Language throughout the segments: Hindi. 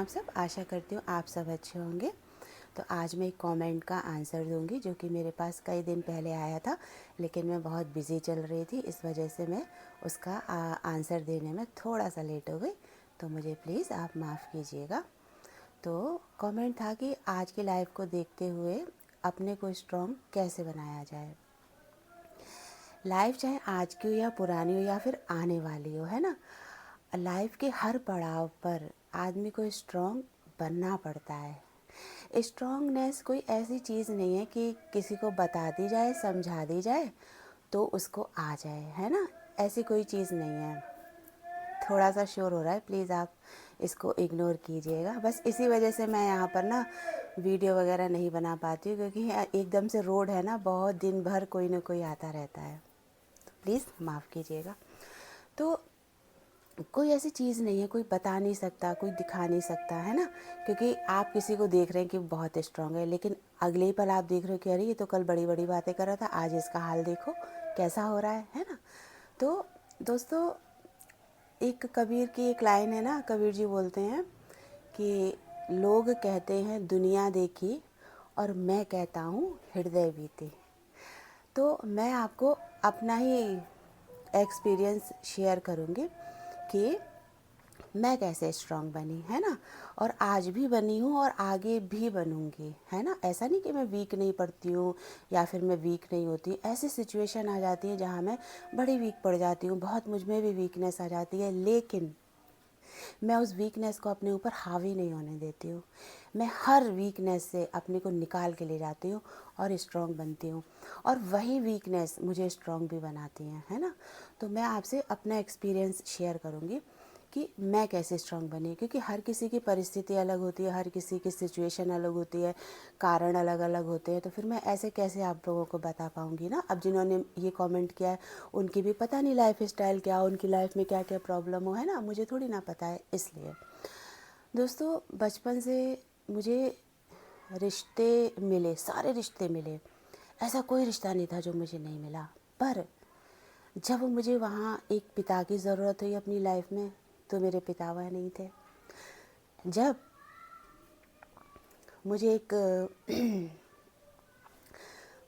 सब? आशा करती हूँ आप सब अच्छे होंगे। तो आज मैं एक कमेंट का आंसर दूंगी जो कि मेरे पास कई दिन पहले आया था, लेकिन मैं बहुत बिज़ी चल रही थी, इस वजह से मैं उसका आंसर देने में थोड़ा सा लेट हो गई। तो मुझे प्लीज़ आप माफ़ कीजिएगा। तो कमेंट था कि आज की लाइफ को देखते हुए अपने को स्ट्रॉन्ग कैसे बनाया जाए। लाइफ चाहे आज की हो या पुरानी हो या फिर आने वाली हो, है ना, लाइफ के हर पड़ाव पर आदमी को स्ट्रॉन्ग बनना पड़ता है। स्ट्रॉन्गनेस कोई ऐसी चीज़ नहीं है कि किसी को बता दी जाए, समझा दी जाए तो उसको आ जाए, है ना। ऐसी कोई चीज़ नहीं है। थोड़ा सा शोर हो रहा है, प्लीज़ आप इसको इग्नोर कीजिएगा। बस इसी वजह से मैं यहाँ पर ना वीडियो वगैरह नहीं बना पाती हूँ, क्योंकि एकदम से रोड है ना, बहुत दिन भर कोई ना कोई आता रहता है, तो प्लीज़ माफ़ कीजिएगा। तो कोई ऐसी चीज़ नहीं है, कोई बता नहीं सकता, कोई दिखा नहीं सकता, है ना। क्योंकि आप किसी को देख रहे हैं कि बहुत स्ट्रांग है, लेकिन अगले ही पल आप देख रहे हो कि अरे ये तो कल बड़ी बड़ी बातें कर रहा था, आज इसका हाल देखो कैसा हो रहा है ना। तो दोस्तों, एक कबीर की एक लाइन है ना, कबीर जी बोलते हैं कि लोग कहते हैं दुनिया देखी और मैं कहता हूँ हृदय बीती। तो मैं आपको अपना ही एक्सपीरियंस शेयर करूँगी कि मैं कैसे स्ट्रांग बनी, है ना। और आज भी बनी हूँ और आगे भी बनूँगी, है ना। ऐसा नहीं कि मैं वीक नहीं पड़ती हूँ या फिर मैं वीक नहीं होती। ऐसी सिचुएशन आ जाती है जहाँ मैं बड़ी वीक पड़ जाती हूँ, बहुत मुझ में भी वीकनेस आ जाती है, लेकिन मैं उस वीकनेस को अपने ऊपर हावी नहीं होने देती हूँ। मैं हर वीकनेस से अपने को निकाल के ले जाती हूँ और स्ट्रॉन्ग बनती हूँ, और वही वीकनेस मुझे स्ट्रॉन्ग भी बनाती हैं, है ना। तो मैं आपसे अपना एक्सपीरियंस शेयर करूँगी कि मैं कैसे स्ट्रॉन्ग बनी, क्योंकि हर किसी की परिस्थिति अलग होती है, हर किसी की सिचुएशन अलग होती है, कारण अलग अलग होते हैं। तो फिर मैं ऐसे कैसे आप लोगों को बता पाऊँगी ना। अब जिन्होंने ये कमेंट किया है उनकी भी पता नहीं लाइफ स्टाइल क्या, उनकी लाइफ में क्या क्या प्रॉब्लम हो, है ना, मुझे थोड़ी ना पता है। इसलिए दोस्तों, बचपन से मुझे रिश्ते मिले, सारे रिश्ते मिले, ऐसा कोई रिश्ता नहीं था जो मुझे नहीं मिला। पर जब मुझे वहाँ एक पिता की ज़रूरत हुई अपनी लाइफ में, तो मेरे पिता वह नहीं थे। जब मुझे एक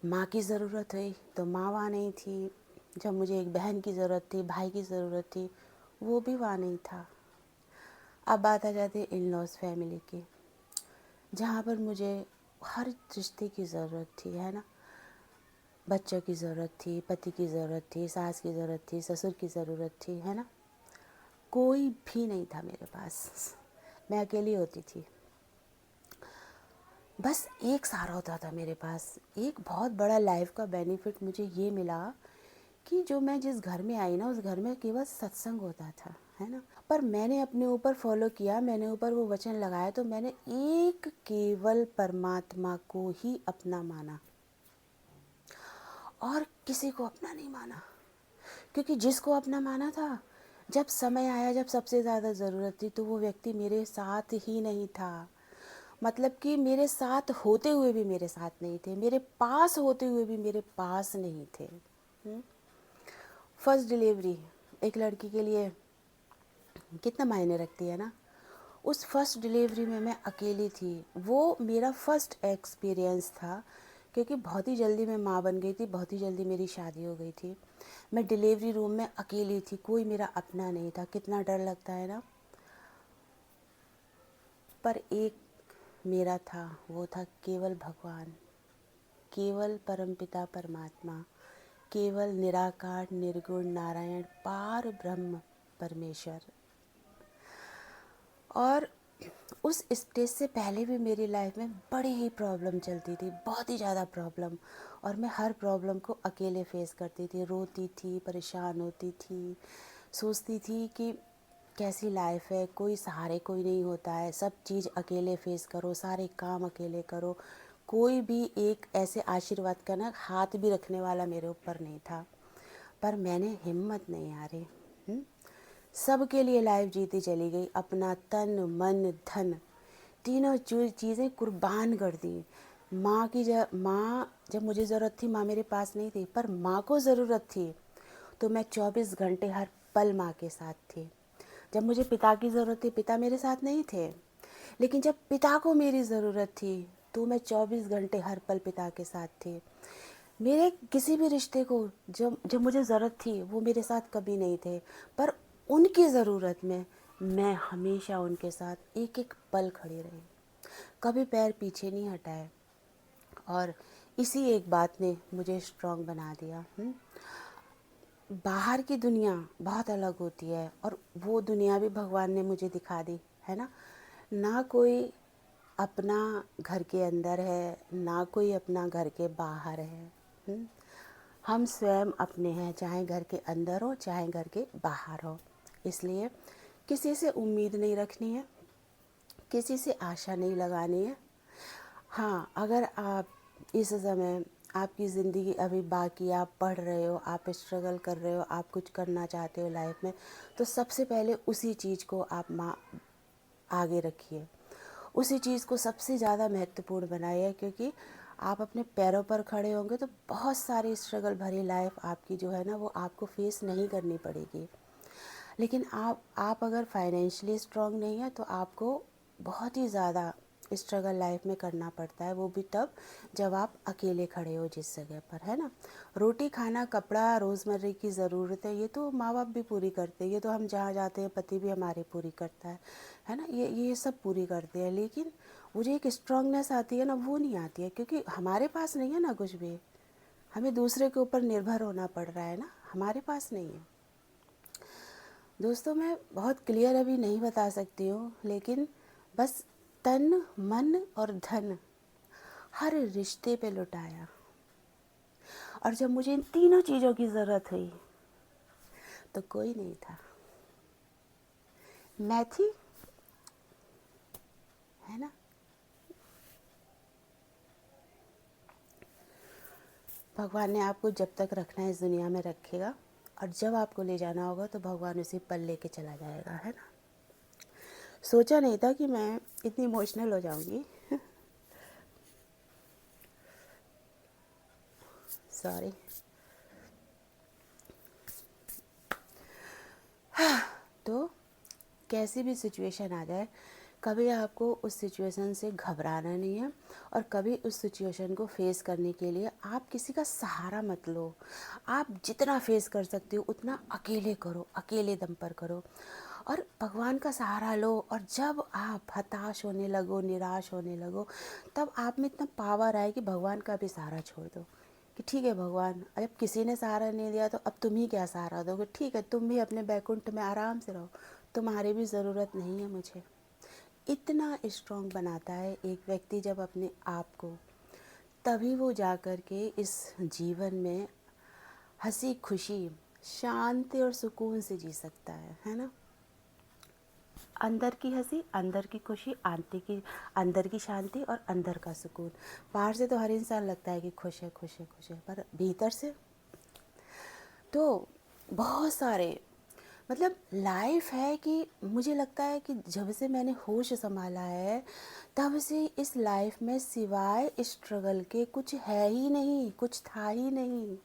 माँ की ज़रूरत हुई तो माँ वहाँ नहीं थी। जब मुझे एक बहन की ज़रूरत थी, भाई की ज़रूरत थी, वो भी वहाँ नहीं था। अब बात आ जाती है इन लॉज फैमिली की, जहाँ पर मुझे हर रिश्ते की ज़रूरत थी, है ना। बच्चों की ज़रूरत थी, पति की ज़रूरत थी, सास की ज़रूरत थी, ससुर की ज़रूरत थी, है ना। कोई भी नहीं था मेरे पास, मैं अकेली होती थी। बस एक सहारा होता था मेरे पास। एक बहुत बड़ा लाइफ का बेनिफिट मुझे ये मिला कि जो मैं जिस घर में आई ना, उस घर में केवल सत्संग होता था, है ना। पर मैंने अपने ऊपर फॉलो किया, मैंने ऊपर वो वचन लगाया, तो मैंने एक केवल परमात्मा को ही अपना माना और किसी को अपना नहीं माना। क्योंकि जिसको अपना माना था, जब समय आया, जब सबसे ज़्यादा ज़रूरत थी, तो वो व्यक्ति मेरे साथ ही नहीं था। मतलब कि मेरे साथ होते हुए भी मेरे साथ नहीं थे, मेरे पास होते हुए भी मेरे पास नहीं थे। फर्स्ट डिलीवरी एक लड़की के लिए कितना मायने रखती है ना। उस फर्स्ट डिलीवरी में मैं अकेली थी। वो मेरा फर्स्ट एक्सपीरियंस था, क्योंकि बहुत ही जल्दी मैं माँ बन गई थी, बहुत ही जल्दी मेरी शादी हो गई थी। मैं डिलीवरी रूम में अकेली थी, कोई मेरा अपना नहीं था। कितना डर लगता है ना। पर एक मेरा था, वो था केवल भगवान, केवल परमपिता परमात्मा, केवल निराकार निर्गुण नारायण पार ब्रह्म परमेश्वर। और उस स्टेज से पहले भी मेरी लाइफ में बड़ी ही प्रॉब्लम चलती थी, बहुत ही ज़्यादा प्रॉब्लम। और मैं हर प्रॉब्लम को अकेले फेस करती थी, रोती थी, परेशान होती थी, सोचती थी कि कैसी लाइफ है, कोई सहारे कोई नहीं होता है, सब चीज़ अकेले फेस करो, सारे काम अकेले करो, कोई भी एक ऐसे आशीर्वाद का ना हाथ भी रखने वाला मेरे ऊपर नहीं था। पर मैंने हिम्मत नहीं हारी। सबके लिए लाइफ जीती चली गई, अपना तन मन धन तीनों चीज़ें कुर्बान कर दी। माँ जब मुझे ज़रूरत थी, माँ मेरे पास नहीं थी, पर माँ को ज़रूरत थी, तो मैं 24 घंटे हर पल माँ के साथ थी। जब मुझे पिता की ज़रूरत थी, पिता मेरे साथ नहीं थे, लेकिन जब पिता को मेरी ज़रूरत थी तो मैं 24 घंटे हर पल पिता के साथ थी। मेरे किसी भी रिश्ते को जब जब मुझे ज़रूरत थी वो मेरे साथ कभी नहीं थे, पर उनकी ज़रूरत में मैं हमेशा उनके साथ एक एक पल खड़ी रही, कभी पैर पीछे नहीं हटाए। और इसी एक बात ने मुझे स्ट्रांग बना दिया। बाहर की दुनिया बहुत अलग होती है और वो दुनिया भी भगवान ने मुझे दिखा दी है ना। ना कोई अपना घर के अंदर है, ना कोई अपना घर के बाहर है। हम स्वयं अपने हैं, चाहे घर के अंदर हो चाहे घर के बाहर हो। इसलिए किसी से उम्मीद नहीं रखनी है, किसी से आशा नहीं लगानी है। हाँ, अगर आप इस समय आपकी ज़िंदगी अभी बाकी, आप पढ़ रहे हो, आप स्ट्रगल कर रहे हो, आप कुछ करना चाहते हो लाइफ में, तो सबसे पहले उसी चीज़ को आप आगे रखिए, उसी चीज़ को सबसे ज़्यादा महत्वपूर्ण बनाइए। क्योंकि आप अपने पैरों पर खड़े होंगे तो बहुत सारी स्ट्रगल भरी लाइफ आपकी जो है ना वो आपको फेस नहीं करनी पड़ेगी। लेकिन आप अगर फाइनेंशियली स्ट्रांग नहीं है तो आपको बहुत ही ज़्यादा स्ट्रगल लाइफ में करना पड़ता है, वो भी तब जब आप अकेले खड़े हो जिस जगह पर, है ना। रोटी खाना कपड़ा रोज़मर्रा की ज़रूरत है, ये तो माँ बाप भी पूरी करते हैं, ये तो हम जहाँ जाते हैं पति भी हमारी पूरी करता है ना, ये सब पूरी करते हैं। लेकिन वो जो एक स्ट्रांगनेस आती है ना वो नहीं आती है, क्योंकि हमारे पास नहीं है ना कुछ भी, हमें दूसरे के ऊपर निर्भर होना पड़ रहा है ना, हमारे पास नहीं है। दोस्तों मैं बहुत क्लियर अभी नहीं बता सकती हूँ, लेकिन बस तन मन और धन हर रिश्ते पे लुटाया। और जब मुझे इन तीनों चीज़ों की ज़रूरत हुई तो कोई नहीं था, मैं थी, है ना। भगवान ने आपको जब तक रखना है इस दुनिया में रखेगा, और जब आपको ले जाना होगा तो भगवान उसी पल लेके चला जाएगा, है ना। सोचा नहीं था कि मैं इतनी इमोशनल हो जाऊंगी। सॉरी। तो कैसी भी सिचुएशन आ जाए, कभी आपको उस सिचुएशन से घबराना नहीं है, और कभी उस सिचुएशन को फेस करने के लिए आप किसी का सहारा मत लो। आप जितना फेस कर सकते हो उतना अकेले करो, अकेले दम पर करो और भगवान का सहारा लो। और जब आप हताश होने लगो, निराश होने लगो, तब आप में इतना पावर आए कि भगवान का भी सहारा छोड़ दो कि ठीक है भगवान, अब किसी ने सहारा नहीं दिया तो अब तुम ही क्या सहारा दोगे, ठीक है तुम भी अपने बैकुंठ में आराम से रहो, तुम्हारी भी ज़रूरत नहीं है मुझे। इतना स्ट्रांग बनाता है एक व्यक्ति जब अपने आप को, तभी वो जा कर के इस जीवन में हंसी खुशी, शांति और सुकून से जी सकता है ना। अंदर की हंसी, अंदर की खुशी, अंदर की शांति और अंदर का सुकून। बाहर से तो हर इंसान लगता है कि खुश है खुश है खुश है, पर भीतर से तो बहुत सारे, मतलब लाइफ है कि मुझे लगता है कि जब से मैंने होश संभाला है तब से इस लाइफ में सिवाय स्ट्रगल के कुछ है ही नहीं, कुछ था ही नहीं।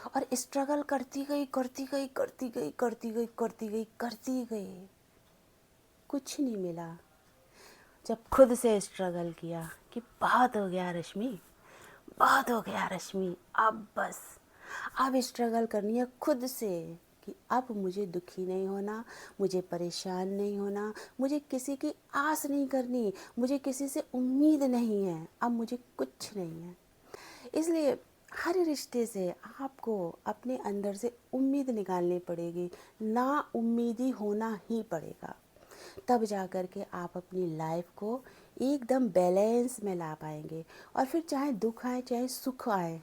और स्ट्रगल करती गई करती गई करती गई करती गई करती गई करती गई, कुछ नहीं मिला। जब खुद से स्ट्रगल किया कि बहुत हो गया रश्मि, बहुत हो गया रश्मि, अब बस, अब स्ट्रगल करनी है खुद से कि अब मुझे दुखी नहीं होना, मुझे परेशान नहीं होना, मुझे किसी की आस नहीं करनी, मुझे किसी से उम्मीद नहीं है, अब मुझे कुछ नहीं है। इसलिए हर रिश्ते से आपको अपने अंदर से उम्मीद निकालनी पड़ेगी, ना उम्मीदी होना ही पड़ेगा, तब जा कर के आप अपनी लाइफ को एकदम बैलेंस में ला पाएंगे। और फिर चाहे दुख आए चाहे सुख आए,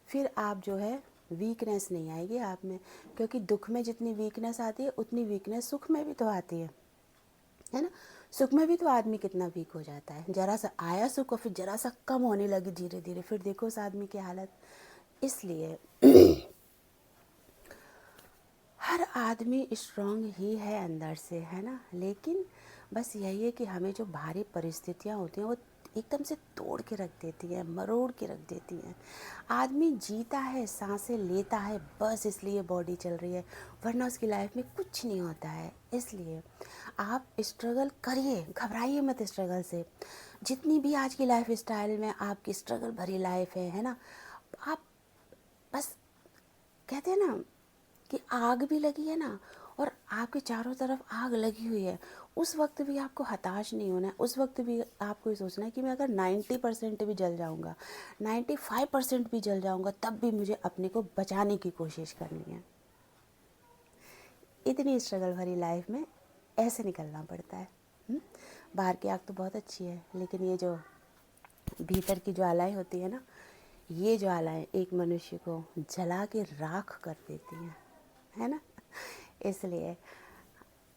फिर आप जो है वीकनेस नहीं आएगी आप में, क्योंकि दुख में जितनी वीकनेस आती है उतनी वीकनेस सुख में भी तो आती है ना। सुख में भी तो आदमी कितना वीक हो जाता है, जरा सा आया सुख और फिर जरा सा कम होने लगी धीरे धीरे, फिर देखो उस आदमी की हालत। इसलिए हर आदमी स्ट्रांग ही है अंदर से, है ना। लेकिन बस यही है कि हमें जो बाहरी परिस्थितियाँ होती हैं वो एकदम से तोड़ के रख देती हैं, मरोड़ के रख देती हैं। आदमी जीता है, सांसें लेता है बस इसलिए बॉडी चल रही है, वरना उसकी लाइफ में कुछ नहीं होता है। इसलिए आप स्ट्रगल करिए, घबराइए मत स्ट्रगल से। जितनी भी आज की लाइफ स्टाइल में आपकी स्ट्रगल भरी लाइफ है ना, आप बस कहते हैं ना कि आग भी लगी है ना, और आपके चारों तरफ आग लगी हुई है, उस वक्त भी आपको हताश नहीं होना है। उस वक्त भी आपको ये सोचना है कि मैं अगर 90% भी जल जाऊंगा, 95% भी जल जाऊंगा, तब भी मुझे अपने को बचाने की कोशिश करनी है। इतनी स्ट्रगल भरी लाइफ में ऐसे निकलना पड़ता है। बाहर की आग तो बहुत अच्छी है, लेकिन ये जो भीतर की ज्वालाएं होती है ना, ये ज्वालाएं एक मनुष्य को जला के राख कर देती हैं, है ना। इसलिए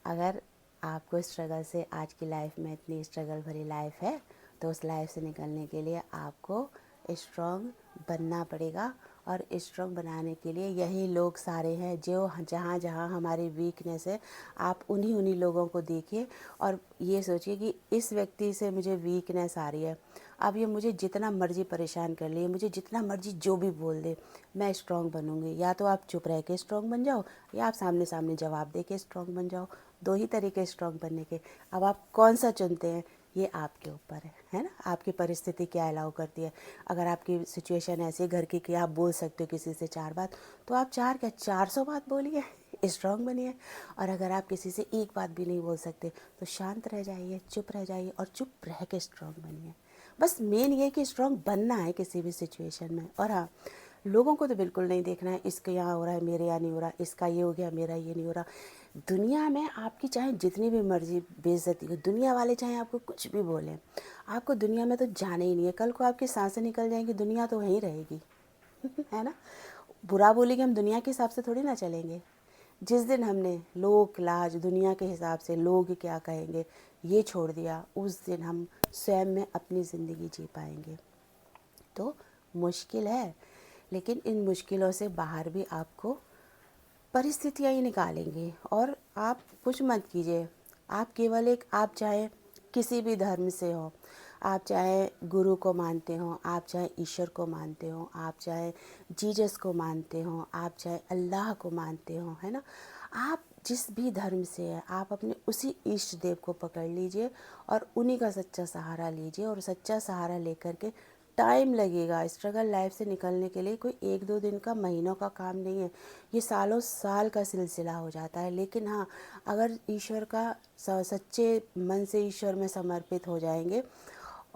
अगर आपको स्ट्रगल से, आज की लाइफ में इतनी स्ट्रगल भरी लाइफ है, तो उस लाइफ से निकलने के लिए आपको स्ट्रॉन्ग बनना पड़ेगा। और स्ट्रॉन्ग बनाने के लिए यही लोग सारे हैं जो जहाँ जहाँ हमारी वीकनेस है, आप उन्हीं उन्हीं लोगों को देखिए और ये सोचिए कि इस व्यक्ति से मुझे वीकनेस आ रही है, अब ये मुझे जितना मर्जी परेशान कर ले, मुझे जितना मर्जी जो भी बोल दे, मैं स्ट्रॉन्ग बनूंगी। या तो आप चुप रह के स्ट्रॉन्ग बन जाओ, या आप सामने सामने जवाब दे के स्ट्रॉन्ग बन जाओ। दो ही तरीके स्ट्रॉन्ग बनने के। अब आप कौन सा चुनते हैं, ये आपके ऊपर है ना। आपकी परिस्थिति क्या अलाउ करती है। अगर आपकी सिचुएशन ऐसी है घर की कि आप बोल सकते हो किसी से 4 बात, तो आप 4 क्या 400 बात बोलिए, स्ट्रॉन्ग बनिए। और अगर आप किसी से एक बात भी नहीं बोल सकते, तो शांत रह जाइए, चुप रह जाइए, और चुप रह के स्ट्रॉन्ग बनिए। बस मेन ये कि स्ट्रॉन्ग बनना है किसी भी सिचुएशन में। और हाँ, लोगों को तो बिल्कुल नहीं देखना है इसके यहाँ हो रहा है मेरे यहाँ नहीं हो रहा, इसका ये हो गया मेरा ये नहीं हो रहा। दुनिया में आपकी चाहे जितनी भी मर्जी बेइज्जती हो, दुनिया वाले चाहे आपको कुछ भी बोलें, आपको दुनिया में तो जाना ही नहीं है। कल को आपकी सांसें निकल जाएंगी, दुनिया तो वहीं रहेगी है ना। बुरा बोलेंगे, हम दुनिया के हिसाब से थोड़ी ना चलेंगे। जिस दिन हमने लोक लाज, दुनिया के हिसाब से लोग क्या कहेंगे, ये छोड़ दिया, उस दिन हम स्वयं में अपनी ज़िंदगी जी पाएंगे। तो मुश्किल है, लेकिन इन मुश्किलों से बाहर भी आपको परिस्थितियाँ ही निकालेंगी। और आप कुछ मत कीजिए, आप केवल एक, आप चाहे किसी भी धर्म से हो, आप चाहे गुरु को मानते हो, आप चाहे ईश्वर को मानते हो, आप चाहे जीसस को मानते हो, आप चाहे अल्लाह को मानते हो, है ना। आप जिस भी धर्म से है, आप अपने उसी इष्ट देव को पकड़ लीजिए और उन्हीं का सच्चा सहारा लीजिए। और सच्चा सहारा लेकर के, टाइम लगेगा स्ट्रगल लाइफ से निकलने के लिए, कोई 1-2 दिन का, महीनों का काम नहीं है, ये सालों साल का सिलसिला हो जाता है। लेकिन हाँ, अगर ईश्वर का सच्चे मन से ईश्वर में समर्पित हो जाएंगे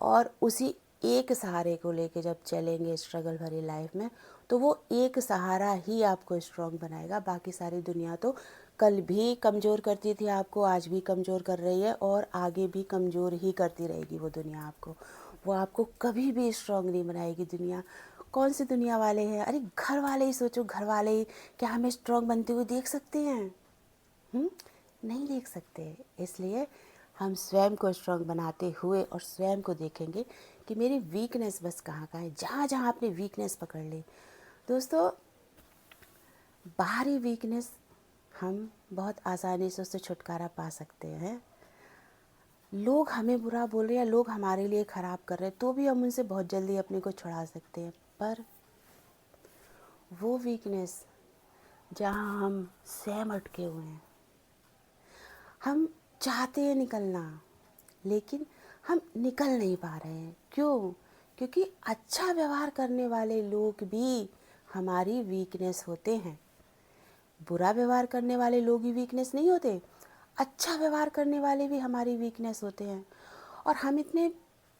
और उसी एक सहारे को लेके जब चलेंगे स्ट्रगल भरी लाइफ में, तो वो एक सहारा ही आपको स्ट्रॉन्ग बनाएगा। बाकी सारी दुनिया तो कल भी कमज़ोर करती थी आपको, आज भी कमज़ोर कर रही है, और आगे भी कमज़ोर ही करती रहेगी वो दुनिया आपको। वो आपको कभी भी स्ट्रॉन्ग नहीं बनाएगी दुनिया। कौन सी दुनिया वाले हैं, अरे घर वाले ही सोचो, घर वाले ही क्या हमें स्ट्रॉन्ग बनते हुए देख सकते हैं? नहीं देख सकते। इसलिए हम स्वयं को स्ट्रॉन्ग बनाते हुए और स्वयं को देखेंगे कि मेरी वीकनेस बस कहाँ कहाँ है। जहाँ जहाँ आपने वीकनेस पकड़ ली दोस्तों, बाहरी वीकनेस हम बहुत आसानी से उससे छुटकारा पा सकते हैं। लोग हमें बुरा बोल रहे हैं, लोग हमारे लिए ख़राब कर रहे हैं, तो भी हम उनसे बहुत जल्दी अपने को छुड़ा सकते हैं। पर वो वीकनेस जहाँ हम स्वयं अटके हुए हैं, हम चाहते हैं निकलना, लेकिन हम निकल नहीं पा रहे हैं। क्यों? क्योंकि अच्छा व्यवहार करने वाले लोग भी हमारी वीकनेस होते हैं। बुरा व्यवहार करने वाले लोग ही वीकनेस नहीं होते, अच्छा व्यवहार करने वाले भी हमारी वीकनेस होते हैं। और हम इतने,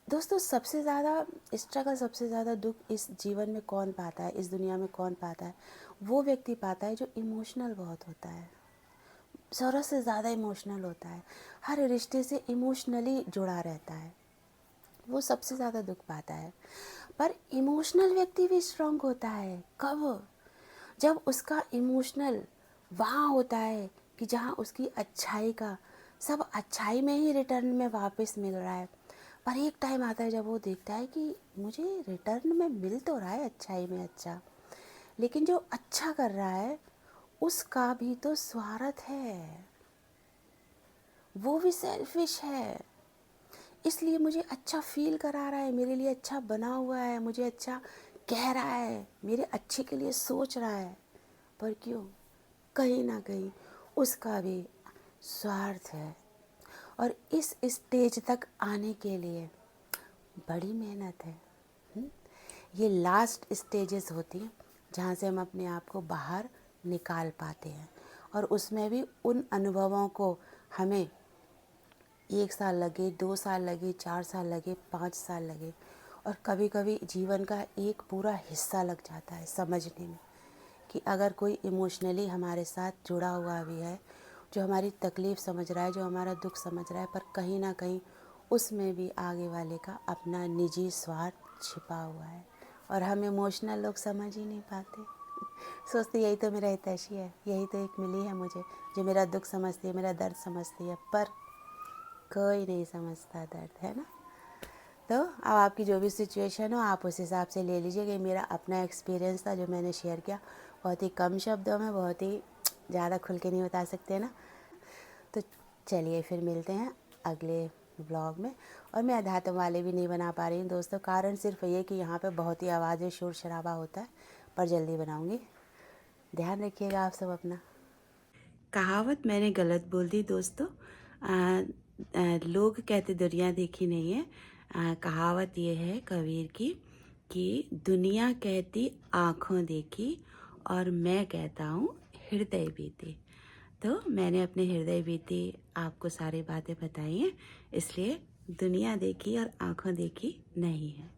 दोस्तों सबसे ज़्यादा स्ट्रगल, सबसे ज़्यादा दुख इस जीवन में कौन पाता है, इस दुनिया में कौन पाता है? वो व्यक्ति पाता है जो इमोशनल बहुत होता है, ज़रूरत से ज़्यादा इमोशनल होता है, हर रिश्ते से इमोशनली जुड़ा रहता है, वो सबसे ज़्यादा दुख पाता है। पर इमोशनल व्यक्ति भी स्ट्रांग होता है। कब? जब उसका इमोशनल वहाँ होता है कि जहाँ उसकी अच्छाई का सब अच्छाई में ही रिटर्न में वापस मिल रहा है। पर एक टाइम आता है जब वो देखता है कि मुझे रिटर्न में मिल तो रहा है अच्छाई में अच्छा, लेकिन जो अच्छा कर रहा है उसका भी तो स्वार्थ है, वो भी सेल्फिश है। इसलिए मुझे अच्छा फील करा रहा है, मेरे लिए अच्छा बना हुआ है, मुझे अच्छा कह रहा है, मेरे अच्छे के लिए सोच रहा है। पर क्यों? कहीं ना कहीं उसका भी स्वार्थ है। और इस स्टेज तक आने के लिए बड़ी मेहनत है। हुँ? ये लास्ट स्टेजेस होती हैं जहाँ से हम अपने आप को बाहर निकाल पाते हैं, और उसमें भी उन अनुभवों को हमें 1 साल लगे, 2 साल लगे, 4 साल लगे, 5 साल लगे, और कभी कभी जीवन का एक पूरा हिस्सा लग जाता है समझने में कि अगर कोई इमोशनली हमारे साथ जुड़ा हुआ भी है, जो हमारी तकलीफ़ समझ रहा है, जो हमारा दुख समझ रहा है, पर कहीं ना कहीं उसमें भी आगे वाले का अपना निजी स्वार्थ छिपा हुआ है, और हम इमोशनल लोग समझ ही नहीं पाते। सोचते यही तो मेरा हितैषी है, यही तो एक मिली है मुझे जो मेरा दुख समझती है, मेरा दर्द समझती है, पर कोई नहीं समझता दर्द, है ना। तो अब आपकी जो भी सिचुएशन हो आप उस हिसाब से ले लीजिए कि मेरा अपना एक्सपीरियंस था जो मैंने शेयर किया, बहुत ही कम शब्दों में, बहुत ही ज़्यादा खुल के नहीं बता सकते ना। तो चलिए फिर मिलते हैं अगले ब्लॉग में। और मैं अध्यात्म वाले भी नहीं बना पा रही हूँ दोस्तों, कारण सिर्फ ये कि यहाँ पे बहुत ही आवाज़ें, शोर शराबा होता है, पर जल्दी बनाऊँगी। ध्यान रखिएगा आप सब अपना। कहावत मैंने गलत बोल दी दोस्तों। लोग कहते दुनिया देखी नहीं है। कहावत ये है कबीर की कि दुनिया कहती आँखों देखी और मैं कहता हूँ हृदय बीती। तो मैंने अपने हृदय बीती आपको सारी बातें बताई हैं, इसलिए दुनिया देखी और आँखों देखी नहीं है।